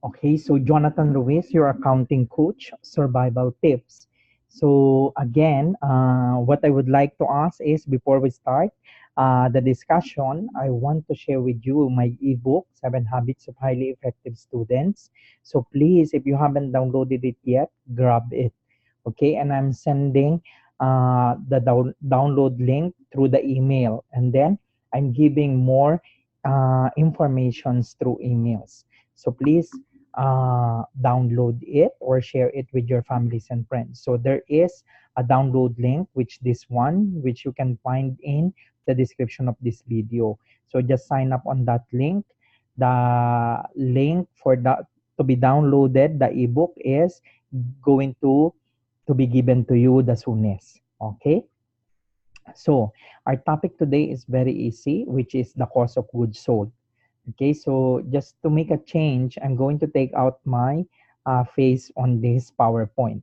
Okay, so Jonathan Ruiz, your accounting coach, survival tips. So again, what I would like to ask is before we start the discussion, I want to share with you my ebook, Seven Habits of Highly Effective Students. So please, if you haven't downloaded it yet, grab it. Okay, and I'm sending the download link through the email, and then I'm giving more informations through emails. So please download it or share it with your families and friends. So there is a download link, which this one, which you can find in the description of this video. So just sign up on that link. The link for that to be downloaded, the ebook is going to be given to you the soonest. Okay. So our topic today is very easy, which is the cost of goods sold. Okay, so just to make a change, I'm going to take out my face on this PowerPoint.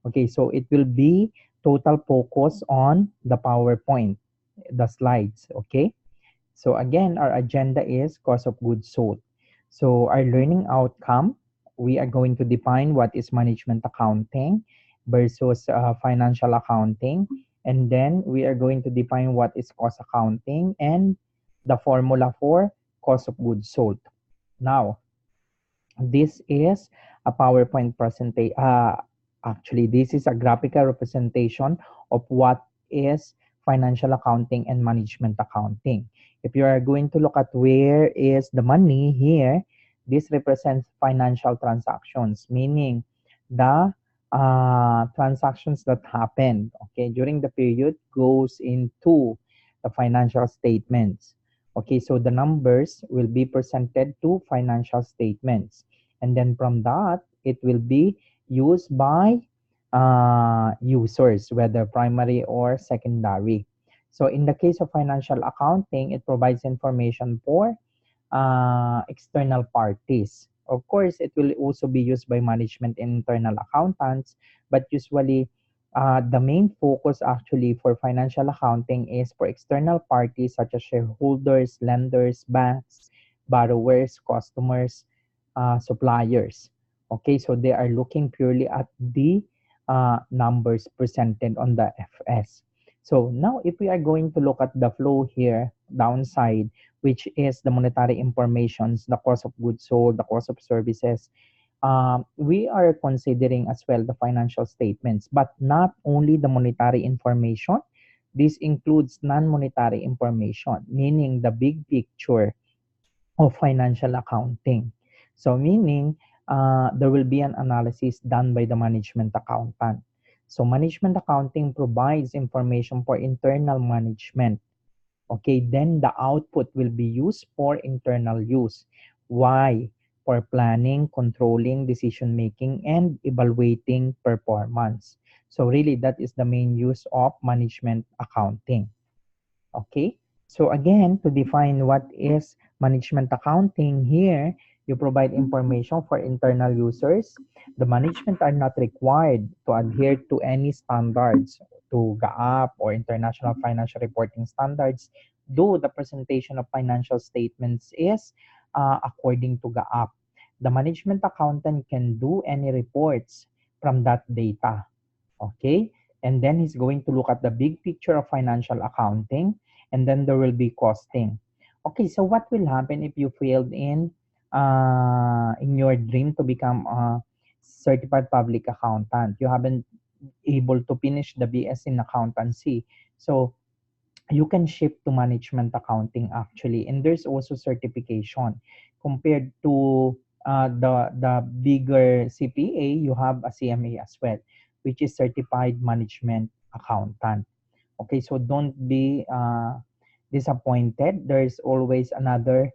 Okay, so it will be total focus on the PowerPoint, the slides. Okay, so again, our agenda is cost of goods sold. So our learning outcome, we are going to define what is management accounting versus financial accounting. And then we are going to define what is cost accounting and the formula for cost of goods sold. Now, this is a PowerPoint presentation. Actually, this is a graphical representation of what is financial accounting and management accounting. If you are going to look at where is the money here, this represents financial transactions, meaning the transactions that happened, okay, during the period goes into the financial statements. Okay, so the numbers will be presented to financial statements. And then from that, it will be used by users, whether primary or secondary. So in the case of financial accounting, it provides information for external parties. Of course, it will also be used by management and internal accountants, but usually the main focus actually for financial accounting is for external parties such as shareholders, lenders, banks, borrowers, customers, suppliers. Okay, so they are looking purely at the numbers presented on the FS. So now if we are going to look at the flow here downside, which is the monetary informations, the cost of goods sold, the cost of services, we are considering as well the financial statements, but not only the monetary information. This includes non-monetary information, meaning the big picture of financial accounting. So meaning there will be an analysis done by the management accountant. So management accounting provides information for internal management. Okay, then the output will be used for internal use. Why? For planning, controlling, decision making, and evaluating performance. So really that is the main use of management accounting. Okay, so again, to define what is management accounting here, you provide information for internal users. The management are not required to adhere to any standards, to GAAP or International Financial Reporting Standards, though the presentation of financial statements is according to GAAP. The management accountant can do any reports from that data. Okay, and then he's going to look at the big picture of financial accounting, and then there will be costing. Okay, so what will happen if you failed in your dream to become a certified public accountant? You haven't able to finish the BS in accountancy, so you can shift to management accounting actually, and there's also certification compared to the bigger CPA. You have a CMA as well, which is certified management accountant. Okay, so don't be disappointed. There's always another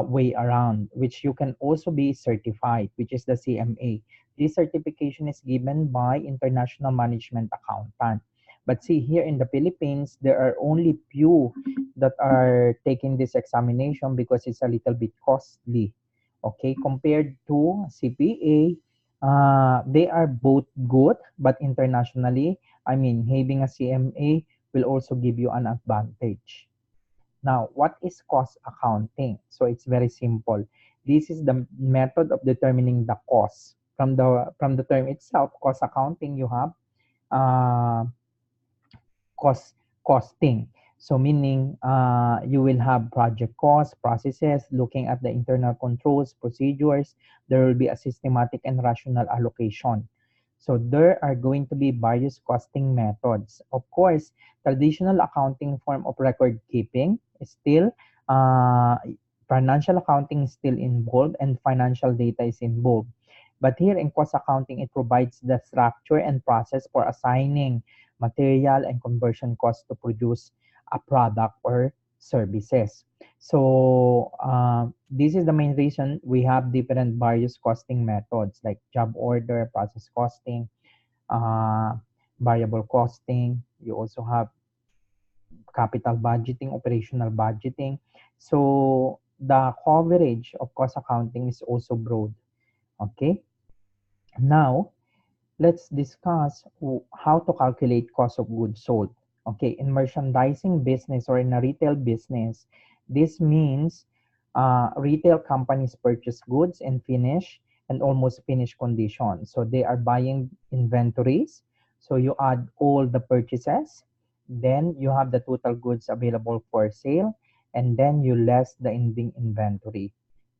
way around, which you can also be certified, which is the CMA. This certification is given by International Management Accountant. But see, here in the Philippines, there are only few that are taking this examination because it's a little bit costly. Okay, compared to CPA, they are both good, but internationally, I mean, having a CMA will also give you an advantage. Now, what is cost accounting? So it's very simple. This is the method of determining the cost. From the term itself, cost accounting, you have uh, cost costing. So meaning you will have project costs, processes, looking at the internal controls, procedures. There will be a systematic and rational allocation. So there are going to be various costing methods. Of course, traditional accounting form of record keeping is still uh, financial accounting is still involved and financial data is involved. But here in cost accounting, it provides the structure and process for assigning material and conversion costs to produce a product or services. So this is the main reason we have different various costing methods like job order, process costing, uh, variable costing. You also have capital budgeting, operational budgeting. So the coverage of cost accounting is also broad. Okay. Now, let's discuss how to calculate cost of goods sold. Okay, in merchandising business or in a retail business, this means retail companies purchase goods in finished and almost finished condition. So they are buying inventories. So you add all the purchases, then you have the total goods available for sale, and then you less the ending inventory.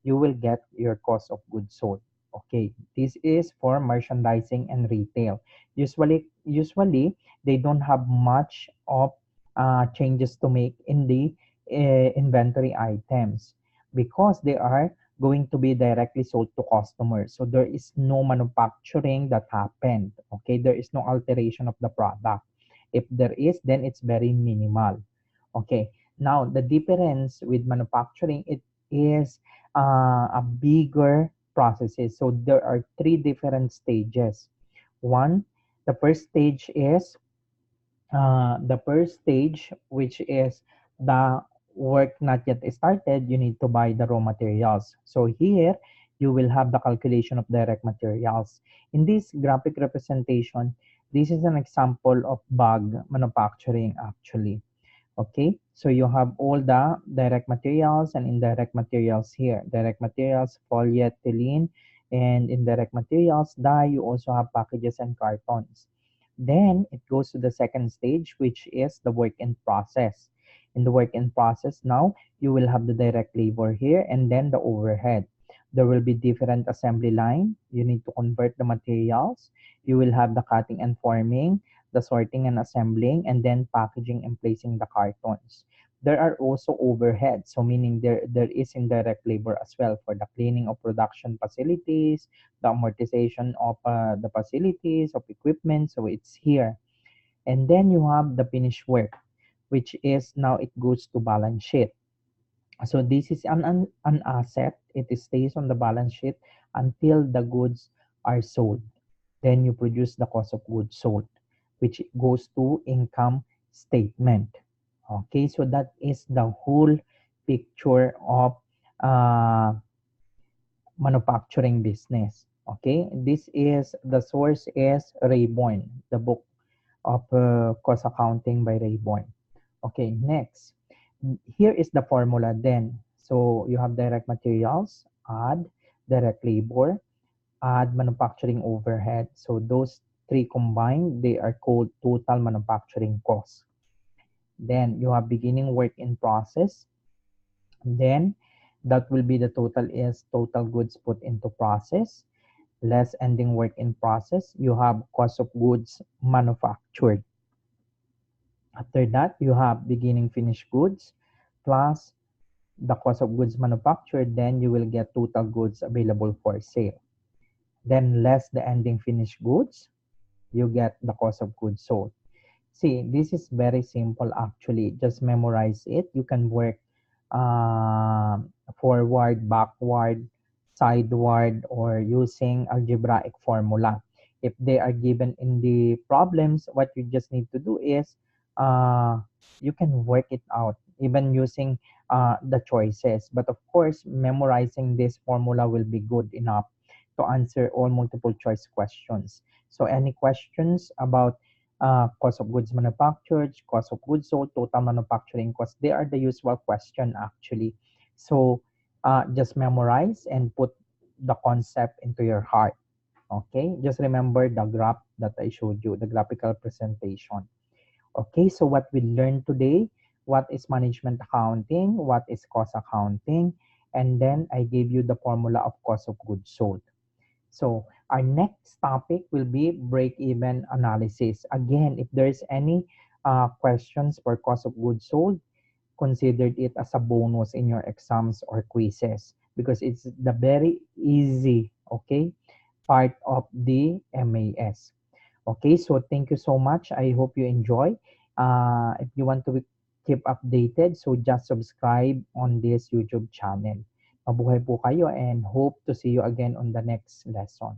You will get your cost of goods sold. Okay, this is for merchandising and retail. Usually they don't have much of changes to make in the inventory items because they are going to be directly sold to customers. So there is no manufacturing that happened. Okay, there is no alteration of the product. If there is, then it's very minimal. Okay, now the difference with manufacturing, it is a bigger processes. So there are three different stages. One, the first stage is which is the work not yet started. You need to buy the raw materials. So here you will have the calculation of direct materials. In this graphic representation, this is an example of bag manufacturing actually. Okay, so you have all the direct materials and indirect materials here. Direct materials, polyethylene, and indirect materials, dye. You also have packages and cartons. Then it goes to the second stage, which is the work in process. In the work in process, now you will have the direct labor here and then the overhead. There will be different assembly line. You need to convert the materials. You will have the cutting and forming, the sorting and assembling, and then packaging and placing the cartons. There are also overheads, so meaning there is indirect labor as well for the cleaning of production facilities, the amortization of the facilities, of equipment, so it's here. And then you have the finished work, which is now it goes to balance sheet. So this is an asset. It stays on the balance sheet until the goods are sold. Then you produce the cost of goods sold, which goes to income statement. Okay, so that is the whole picture of uh, manufacturing business. Okay, this is the source is Rayborn, the book of cost accounting by Rayborn. Okay, next. Here is the formula then. So you have direct materials, add direct labor, add manufacturing overhead. So those three combined, they are called total manufacturing cost. Then you have beginning work in process. Then that will be the total is total goods put into process less ending work in process. You have cost of goods manufactured. After that, you have beginning finished goods plus the cost of goods manufactured. Then you will get total goods available for sale. Then less the ending finished goods, you get the cost of goods sold. See, this is very simple actually. Just memorize it. You can work uh, forward, backward, sideward, or using algebraic formula. If they are given in the problems, what you just need to do is uh, you can work it out even using the choices. But of course, memorizing this formula will be good enough to answer all multiple choice questions. So any questions about cost of goods manufactured, cost of goods sold, total manufacturing cost. They are the usual question actually. So just memorize and put the concept into your heart. Okay, just remember the graph that I showed you, the graphical presentation. Okay, so what we learned today, what is management accounting, what is cost accounting, and then I gave you the formula of cost of goods sold. So our next topic will be break-even analysis. Again, if there is any questions for cost of goods sold, consider it as a bonus in your exams or quizzes because it's the very easy, okay, part of the MAS. Okay, so thank you so much. I hope you enjoy. If you want to keep updated, so just subscribe on this YouTube channel. Mabuhay po kayo and hope to see you again on the next lesson.